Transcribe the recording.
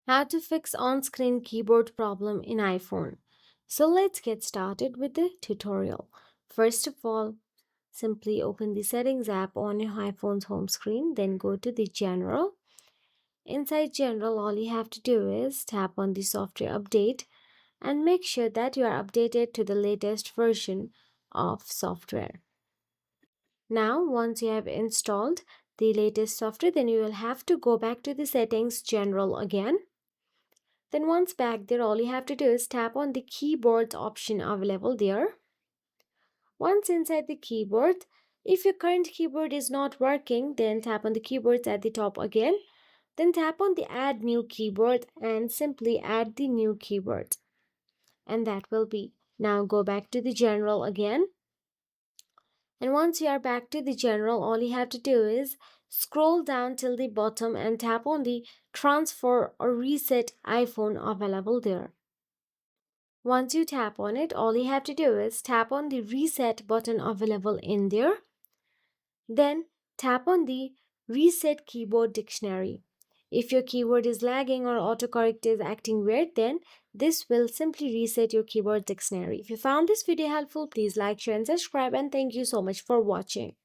How to fix on-screen keyboard problem in iPhone. So let's get started with the tutorial. First of all, simply open the settings app on your iPhone's home screen, then go to the general. Inside general, all you have to do is tap on the software update and make sure that you are updated to the latest version of software. Now, once you have installed the latest software, then you will have to go back to the settings general again. Then once back there, all you have to do is tap on the keyboard option available there. Once inside the keyboard, if your current keyboard is not working, then tap on the keyboards at the top again. Then tap on the add new keyboard and simply add the new keyboard. And that will be. Now go back to the general again. And once you are back to the general, all you have to do is scroll down till the bottom and tap on the transfer or reset iPhone available there. Once you tap on it, all you have to do is tap on the reset button available in there. Then tap on the reset keyboard dictionary. If your keyboard is lagging or autocorrect is acting weird, then this will simply reset your keyboard dictionary. If you found this video helpful, please like, share and subscribe, and thank you so much for watching.